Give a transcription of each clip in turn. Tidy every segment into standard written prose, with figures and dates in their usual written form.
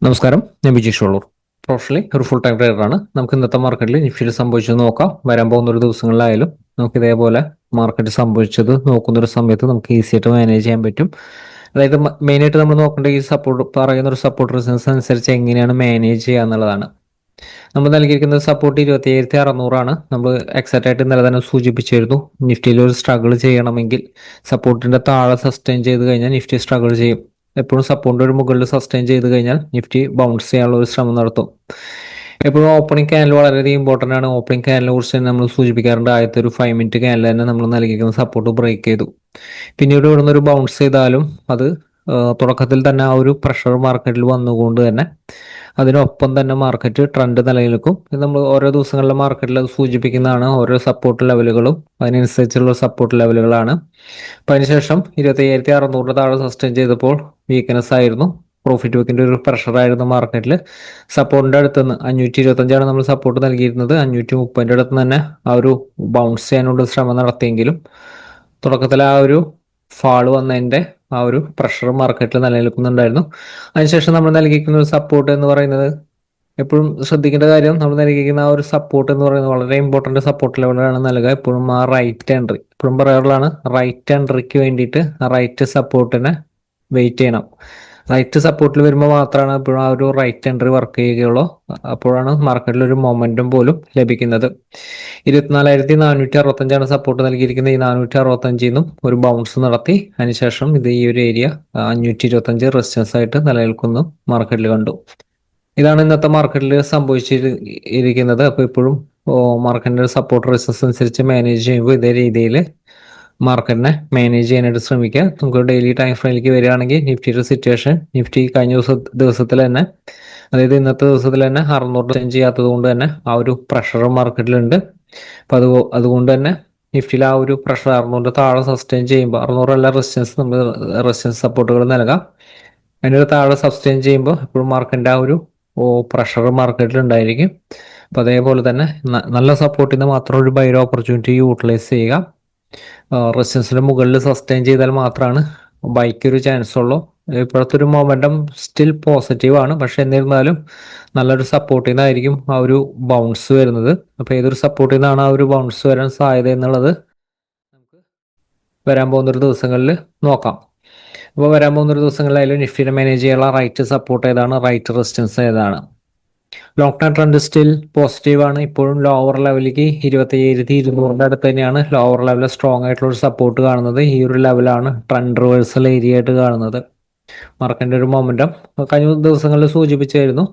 നമസ്കാരം, ഞാൻ ബിജീഷ് ഉള്ളൂർ. പ്രൊഫഷണലി ഒരു ഫുൾ ടൈം ട്രേഡറാണ്. നമുക്ക് ഇന്നത്തെ മാർക്കറ്റിൽ നിഫ്റ്റിയിൽ സംഭവിച്ചത് നോക്കാം. വരാൻ പോകുന്ന ഒരു ദിവസങ്ങളിലായാലും നമുക്ക് ഇതേപോലെ മാർക്കറ്റ് സംഭവിച്ചത് നോക്കുന്ന ഒരു സമയത്ത് നമുക്ക് ഈസി ആയിട്ട് മാനേജ് ചെയ്യാൻ പറ്റും. അതായത് മെയിനായിട്ട് നമ്മൾ നോക്കേണ്ട ഈ സപ്പോർട്ട് പറയുന്ന ഒരു സപ്പോർട്ട് റെസിസ്റ്റൻസ് അനുസരിച്ച് എങ്ങനെയാണ് മാനേജ് ചെയ്യുക എന്നുള്ളതാണ്. നമ്മൾ നൽകിയിരിക്കുന്നത് സപ്പോർട്ട് 27,600 നമ്മൾ എക്സാക്റ്റ് ആയിട്ട് ഇന്നലെ തന്നെ സൂചിപ്പിച്ചിരുന്നു. നിഫ്റ്റിയിൽ ഒരു സ്ട്രഗിൾ ചെയ്യണമെങ്കിൽ സപ്പോർട്ടിന്റെ താഴെ സസ്റ്റെയിൻ ചെയ്ത് കഴിഞ്ഞാൽ നിഫ്റ്റി സ്ട്രഗിൾ ചെയ്യും. എപ്പോഴും സപ്പോർട്ടിന്റെ ഒരു മുകളിൽ സസ്റ്റെയിൻ ചെയ്ത് കഴിഞ്ഞാൽ നിഫ്റ്റി ബൗൺസ് ചെയ്യാനുള്ള ഒരു ശ്രമം നടത്തും. എപ്പോഴും ഓപ്പണിംഗ് ക്യാനൽ വളരെയധികം ഇമ്പോർട്ടൻ്റ് ആണ്. ഓപ്പണിംഗ് ക്യാനലിനെ കുറിച്ച് തന്നെ നമ്മൾ സൂചിപ്പിക്കാറുണ്ട്. ആദ്യത്തെ ഒരു 5 മിനിറ്റ് ക്യാനൽ തന്നെ നമ്മൾ നൽകിയിരിക്കുന്ന സപ്പോർട്ട് ബ്രേക്ക് ചെയ്തു. പിന്നീട് ഇവിടുന്ന് ഒരു ബൗൺസ് ചെയ്താലും അത് തുടക്കത്തിൽ തന്നെ ആ ഒരു പ്രഷർ മാർക്കറ്റിൽ വന്നുകൊണ്ട് തന്നെ അതിനൊപ്പം തന്നെ മാർക്കറ്റ് ട്രെൻഡ് നിലനിൽക്കും. ഇത് നമ്മൾ ഓരോ ദിവസങ്ങളിലെ മാർക്കറ്റിൽ അത് സൂചിപ്പിക്കുന്നതാണ്. ഓരോ സപ്പോർട്ട് ലെവലുകളും അതിനനുസരിച്ചുള്ള സപ്പോർട്ട് ലെവലുകളാണ്. അപ്പം അതിനുശേഷം 27,600 താഴെ സസ്റ്റെയിൻ ചെയ്തപ്പോൾ വീക്ക്നെസ് ആയിരുന്നു. പ്രോഫിറ്റ് ബുക്കിന്റെ ഒരു പ്രഷറായിരുന്നു മാർക്കറ്റിൽ. സപ്പോർട്ടിന്റെ അടുത്ത് നിന്ന് 525 നമ്മൾ സപ്പോർട്ട് നൽകിയിരുന്നത്. 530 അടുത്ത് തന്നെ ആ ഒരു ബൗൺസ് ചെയ്യാനുള്ള ശ്രമം നടത്തിയെങ്കിലും തുടക്കത്തിൽ ആ ഒരു ഫാള് വന്നതിന്റെ ആ ഒരു പ്രഷർ മാർക്കറ്റിൽ നിലനിൽക്കുന്നുണ്ടായിരുന്നു. അതിനുശേഷം നമ്മൾ നൽകിയിരിക്കുന്ന ഒരു സപ്പോർട്ട് എന്ന് പറയുന്നത് എപ്പോഴും ശ്രദ്ധിക്കേണ്ട കാര്യം, നമ്മൾ നൽകിയിരിക്കുന്ന ആ ഒരു സപ്പോർട്ട് എന്ന് പറയുന്നത് വളരെ ഇമ്പോർട്ടന്റ് സപ്പോർട്ട് ലെവലാണ് നൽകുക. എപ്പോഴും ആ റൈറ്റ് എൻട്രി എപ്പോഴും പറയാറുള്ളതാണ്. റൈറ്റ് എൻട്രിക്ക് വേണ്ടിയിട്ട് റൈറ്റ് സപ്പോർട്ടിനെ വെയിറ്റ് ചെയ്യണം. റൈറ്റ് സപ്പോർട്ടിൽ വരുമ്പോൾ മാത്രമാണ് എപ്പോഴും ആ ഒരു റൈറ്റ് എൻട്രി വർക്ക് ചെയ്യുകയുള്ളൂ. അപ്പോഴാണ് മാർക്കറ്റിൽ ഒരു മൊമെന്റം പോലും ലഭിക്കുന്നത്. 24,465 സപ്പോർട്ട് നൽകിയിരിക്കുന്നത്. ഈ 465 നിന്നും ഒരു ബൗൺസ് നടത്തി അതിനുശേഷം ഇത് ഈ ഒരു ഏരിയ 525 റെസിസ്റ്റൻസ് ആയിട്ട് നിലനിൽക്കുന്നു മാർക്കറ്റിൽ കണ്ടു. ഇതാണ് ഇന്നത്തെ മാർക്കറ്റിൽ സംഭവിച്ചിരിക്കുന്നത്. അപ്പോൾ ഇപ്പോഴും മാർക്കറ്റിന്റെ സപ്പോർട്ട് റെസിസ്റ്റൻസ് അനുസരിച്ച് മാനേജ് ചെയ്യുമ്പോൾ ഇതേ രീതിയിൽ മാർക്കറ്റിനെ മാനേജ് ചെയ്യാനായിട്ട് ശ്രമിക്കുക. നമുക്ക് ഡെയിലി ടൈം ഫ്രെയിമിലേക്ക് വരികയാണെങ്കിൽ നിഫ്റ്റിയുടെ സിറ്റുവേഷൻ, നിഫ്റ്റി കഴിഞ്ഞ ദിവസത്തിൽ തന്നെ, അതായത് ഇന്നത്തെ ദിവസത്തിൽ തന്നെ 600 ചേഞ്ച് ചെയ്യാത്തത് കൊണ്ട് തന്നെ ആ ഒരു പ്രഷർ മാർക്കറ്റിലുണ്ട്. അപ്പം അതുകൊണ്ട് തന്നെ നിഫ്റ്റിയിൽ ആ ഒരു പ്രഷർ 600 താഴെ സസ്റ്റെയിൻ ചെയ്യുമ്പോൾ 600 അല്ല റെസിസ്റ്റൻസ്, നമ്മൾ റെസിസ്റ്റൻസ് സപ്പോർട്ടുകൾ നൽകാം. അതിനൊരു താഴെ സസ്റ്റെയിൻ ചെയ്യുമ്പോൾ എപ്പോഴും മാർക്കറ്റിന്റെ ആ ഒരു പ്രഷർ മാർക്കറ്റിൽ ഉണ്ടായിരിക്കും. അപ്പം അതേപോലെ തന്നെ നല്ല സപ്പോർട്ടിൽ നിന്ന് മാത്രം ഒരു ബൈ ഓപ്പർച്യൂണിറ്റി യൂട്ടിലൈസ് ചെയ്യുക. റെസിസ്റ്റൻസിന് മുകളിൽ സസ്റ്റെയിൻ ചെയ്താൽ മാത്രമാണ് ബൈക്ക് ഒരു ചാൻസ് ഉള്ളൂ. ഇപ്പോഴത്തെ ഒരു മൊമെന്റം സ്റ്റിൽ പോസിറ്റീവ് ആണ്. പക്ഷെ എന്നിരുന്നാലും നല്ലൊരു സപ്പോർട്ടിൽ നിന്നായിരിക്കും ആ ഒരു ബൗൺസ് വരുന്നത്. അപ്പോൾ ഏതൊരു സപ്പോർട്ടിൽ നിന്നാണ് ആ ഒരു ബൗൺസ് വരാൻ സാധ്യത എന്നുള്ളത് നമുക്ക് വരാൻ പോകുന്നൊരു ദിവസങ്ങളിൽ നോക്കാം. അപ്പോൾ വരാൻ പോകുന്നൊരു ദിവസങ്ങളിലായാലും നിഫ്റ്റിനെ മാനേജ് ചെയ്യാനുള്ള റൈറ്റ് സപ്പോർട്ട് ഏതാണ്, റൈറ്റ് റെസിസ്റ്റൻസ് ഏതാണ്. Long term trend still positive ആണ്. ഇപ്പോഴും ലോവർ ലെവലിലേക്ക് 27,200 അടുത്ത് തന്നെയാണ് ലോവർ ലെവലിൽ സ്ട്രോങ് ആയിട്ടുള്ള ഒരു സപ്പോർട്ട് കാണുന്നത്. ഈ ഒരു ലെവലാണ് ട്രെൻഡ് റിവേഴ്സൽ ഏരിയ ആയിട്ട് കാണുന്നത്. മാർക്കറ്റിന്റെ ഒരു മൊമെന്റം കഴിഞ്ഞ ദിവസങ്ങളിൽ സൂചിപ്പിച്ചായിരുന്നു.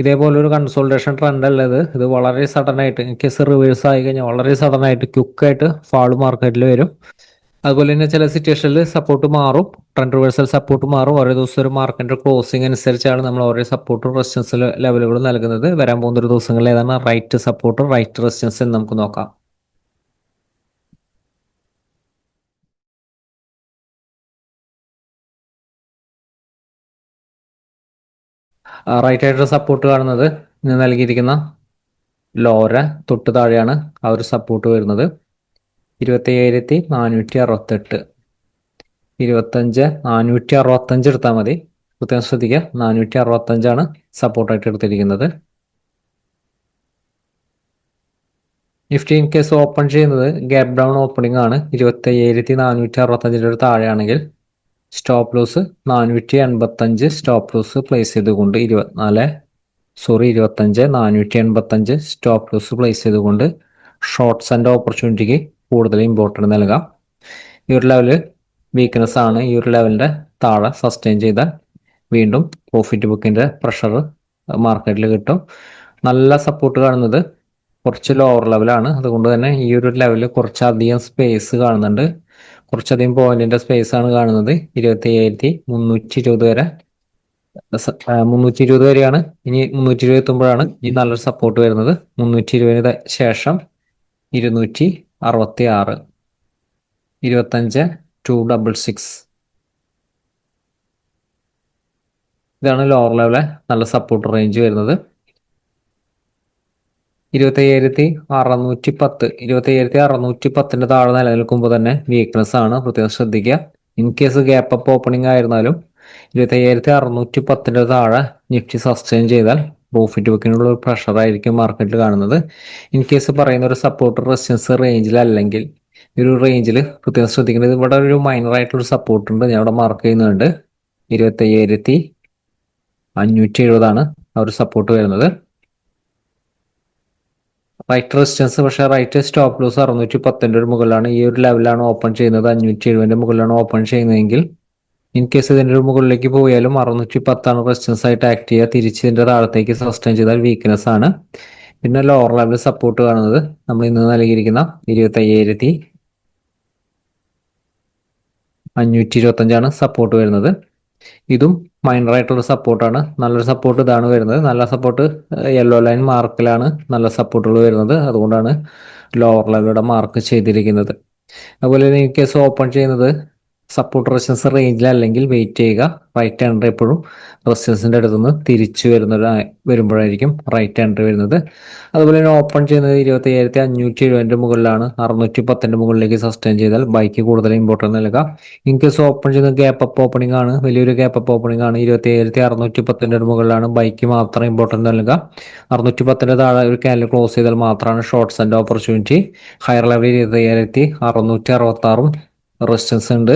ഇതേപോലെ ഒരു കൺസോൾട്ടേഷൻ ട്രെൻഡ് അല്ലത്. ഇത് വളരെ സഡൻ ആയിട്ട് കേസ് റിവേഴ്സ് ആയി കഴിഞ്ഞാൽ വളരെ സഡൻ ആയിട്ട് ക്വിക്കായിട്ട് ഫാൾ മാർക്കറ്റിൽ വരും. അതുപോലെ തന്നെ ചില സിറ്റുവേഷനിൽ സപ്പോർട്ട് മാറും, ട്രെൻഡ് റിവേഴ്സൽ സപ്പോർട്ട് മാറും. ഓരോ ദിവസം ഒരു മാർക്കറ്റിന്റെ ക്ലോസിംഗ് അനുസരിച്ചാണ് നമ്മൾ ഓരോ സപ്പോർട്ടും റെസിസ്റ്റൻസ് ലെവലുകൾ നൽകുന്നത്. വരാൻ പോകുന്ന ഒരു ദിവസങ്ങളിൽ ഏതാണ് റൈറ്റ് സപ്പോർട്ട്, റൈറ്റ് റെസിസ്റ്റൻസ് എന്ന് നമുക്ക് നോക്കാം. റൈറ്റ് ആയിട്ടുള്ള സപ്പോർട്ട് കാണുന്നത് നൽകിയിരിക്കുന്ന ലോര തൊട്ട് താഴെയാണ് ആ ഒരു സപ്പോർട്ട് വരുന്നത്. 27,468, 25,465 എടുത്താൽ മതി. പ്രത്യേകം ശ്രദ്ധിക്കുക, 465 സപ്പോർട്ടായിട്ട് എടുത്തിരിക്കുന്നത്. നിഫ്റ്റി ഇൻ കേസ് ഓപ്പൺ ചെയ്യുന്നത് ഗ്യാപ് ഡൗൺ ഓപ്പണിംഗ് ആണ്. 27,465 താഴെയാണെങ്കിൽ stop loss 485 stop loss place ചെയ്തുകൊണ്ട് 25,485 സ്റ്റോപ്പ് ലോസ് പ്ലേസ് ചെയ്തുകൊണ്ട് ഷോർട്ട്സ് ആൻഡ് ഓപ്പർച്യൂണിറ്റിക്ക് കൂടുതൽ ഇമ്പോർട്ടൻറ്റ് നൽകാം. ഈ ഒരു ലെവല് വീക്ക്നെസ് ആണ്. ഈ ഒരു ലെവലിന്റെ താഴെ സസ്റ്റെയിൻ ചെയ്താൽ വീണ്ടും പ്രോഫിറ്റ് ബുക്കിന്റെ പ്രഷർ മാർക്കറ്റിൽ കിട്ടും. നല്ല സപ്പോർട്ട് കാണുന്നത് കുറച്ച് ലോവർ ലെവലാണ്. അതുകൊണ്ട് തന്നെ ഈ ഒരു ലെവലിൽ കുറച്ചധികം സ്പേസ് കാണുന്നുണ്ട്. കുറച്ചധികം പോയിന്റിന്റെ സ്പേസ് ആണ് കാണുന്നത്. 27,320 വരെ, 320 വരെയാണ്. ഇനി 320 എത്തുമ്പോഴാണ് ഈ നല്ലൊരു സപ്പോർട്ട് വരുന്നത്. 320 ശേഷം 266, 25,266 ഇതാണ് ലോവർ ലെവലെ നല്ല സപ്പോർട്ട് റേഞ്ച് വരുന്നത്. 27,610, 27,610 താഴെ നിലനിൽക്കുമ്പോൾ തന്നെ വീക്ക്നെസ് ആണ്. പ്രത്യേകം ശ്രദ്ധിക്കുക. In case gap up opening ആയിരുന്നാലും 25,610 താഴെ നിഫ്റ്റി സസ്റ്റെയിൻ ചെയ്താൽ പ്രോഫിറ്റ് ബുക്കിനുള്ള ഒരു പ്രഷർ ആയിരിക്കും മാർക്കറ്റിൽ കാണുന്നത്. ഇൻ കേസ് പറയുന്ന ഒരു സപ്പോർട്ട് റെസിസ്റ്റൻസ് റേഞ്ചിലല്ലെങ്കിൽ ഈ ഒരു റേഞ്ചിൽ പ്രത്യേകം ശ്രദ്ധിക്കേണ്ടത്, ഇവിടെ ഒരു മൈനർ ആയിട്ടുള്ള സപ്പോർട്ട് ഉണ്ട്, ഞാൻ ഇവിടെ മാർക്ക് ചെയ്യുന്നുണ്ട്. 25,570 ആ ഒരു സപ്പോർട്ട് വരുന്നത്. റൈറ്റ് റെസിസ്റ്റൻസ്, പക്ഷേ റൈറ്റ് സ്റ്റോപ്പ് ലോസ് 610 ഒരു മുകളിലാണ്. ഈ ഒരു ലെവലാണ് ഓപ്പൺ ചെയ്യുന്നത്. 570 മുകളിലാണ് ഓപ്പൺ ചെയ്യുന്നതെങ്കിൽ ഇൻ കേസ് ഇതിൻ്റെ ഒരു മുകളിലേക്ക് പോയാലും 610 റെസിസ്റ്റൻസ് ആയിട്ട് ആക്ട് ചെയ്യുക. തിരിച്ച് ഇതിൻ്റെ താഴത്തേക്ക് സസ്റ്റെയിൻ ചെയ്താൽ വീക്ക്നെസ് ആണ്. പിന്നെ ലോവർ ലെവൽ സപ്പോർട്ട് കാണുന്നത് നമ്മൾ ഇന്ന് നൽകിയിരിക്കുന്ന 25,525 സപ്പോർട്ട് വരുന്നത്. ഇതും മൈനർ ആയിട്ടുള്ള സപ്പോർട്ടാണ്. നല്ലൊരു സപ്പോർട്ട് ഇതാണ് വരുന്നത്. നല്ല സപ്പോർട്ട് യെല്ലോ ലൈൻ മാർക്കിലാണ് നല്ല സപ്പോർട്ടുകൾ വരുന്നത്. അതുകൊണ്ടാണ് ലോവർ ലെവലിലൂടെ മാർക്ക് ചെയ്തിരിക്കുന്നത്. അതുപോലെ തന്നെ ഇൻ കേസ് ഓപ്പൺ ചെയ്യുന്നത് സപ്പോർട്ട് റെസിസ്റ്റൻസ് റേഞ്ചിലല്ലെങ്കിൽ വെയിറ്റ് ചെയ്യുക. റൈറ്റ് എൻട്രി എപ്പോഴും റെസിസ്റ്റൻസിന്റെ അടുത്തുനിന്ന് തിരിച്ചു വരുമ്പോഴായിരിക്കും റൈറ്റ് എൻട്രി വരുന്നത്. അതുപോലെ തന്നെ ഓപ്പൺ ചെയ്യുന്നത് 25,570 മുകളിലാണ്. 610 മുകളിലേക്ക് സസ്റ്റെയിൻ ചെയ്താൽ ബൈക്ക് കൂടുതൽ ഇമ്പോർട്ടൻസ് നൽകുക. ഇൻ കേസ് ഓപ്പൺ ചെയ്യുന്നത് ഗ്യാപ്പ് അപ്പ് ഓപ്പണിംഗ് ആണ്, വലിയൊരു ഗ്യാപ്പ് അപ്പ് ഓപ്പണിംഗ് ആണ്. 25,610 മുകളിലാണ് ബൈക്ക് മാത്രം ഇമ്പോർട്ടൻസ് നൽകുക. 610 താഴെ ഒരു ക്യാൻഡിൽ ക്ലോസ് ചെയ്താൽ മാത്രമാണ് shorts and opportunity. Higher level 25,666 resistance ഉണ്ട്.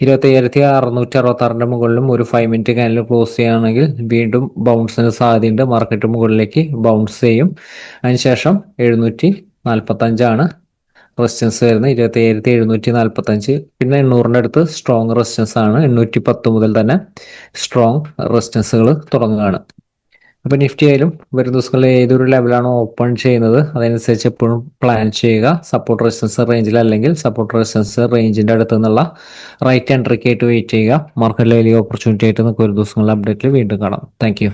25,666 മുകളിലും ഒരു 5 മിനിറ്റ് ക്യാൻഡിൽ ക്ലോസ് ചെയ്യുകയാണെങ്കിൽ വീണ്ടും ബൗൺസിന് സാധ്യതയുണ്ട്. മാർക്കറ്റ് മുകളിലേക്ക് ബൗൺസ് ചെയ്യും. അതിനുശേഷം 745 റെസിസ്റ്റൻസ് വരുന്നത്. 25,745. പിന്നെ 800 അടുത്ത് സ്ട്രോങ് റെസിസ്റ്റൻസ് ആണ്. 810 മുതൽ തന്നെ സ്ട്രോങ് റെസിസ്റ്റൻസുകൾ തുടങ്ങുകയാണ്. അപ്പോൾ നിഫ്റ്റി ആയാലും വരും ദിവസങ്ങളിൽ ഏതൊരു ലെവലാണോ ഓപ്പൺ ചെയ്യുന്നത് അതനുസരിച്ച് എപ്പോഴും പ്ലാൻ ചെയ്യുക. സപ്പോർട്ട് റെസിസ്റ്റൻസ് റേഞ്ചിൽ അല്ലെങ്കിൽ സപ്പോർട്ട് റെസിസ്റ്റൻസ് റേഞ്ചിന്റെ അടുത്ത് നിന്നുള്ള റൈറ്റ് എൻട്രിക്ക് ആയിട്ട് വെയിറ്റ് ചെയ്യുക. മാർക്കറ്റിലെ വലിയ ഓപ്പർച്യൂണിറ്റി ആയിട്ട് നമുക്ക് ഒരു ദിവസങ്ങളിലെ അപ്ഡേറ്റിൽ വീണ്ടും കാണാം. താങ്ക്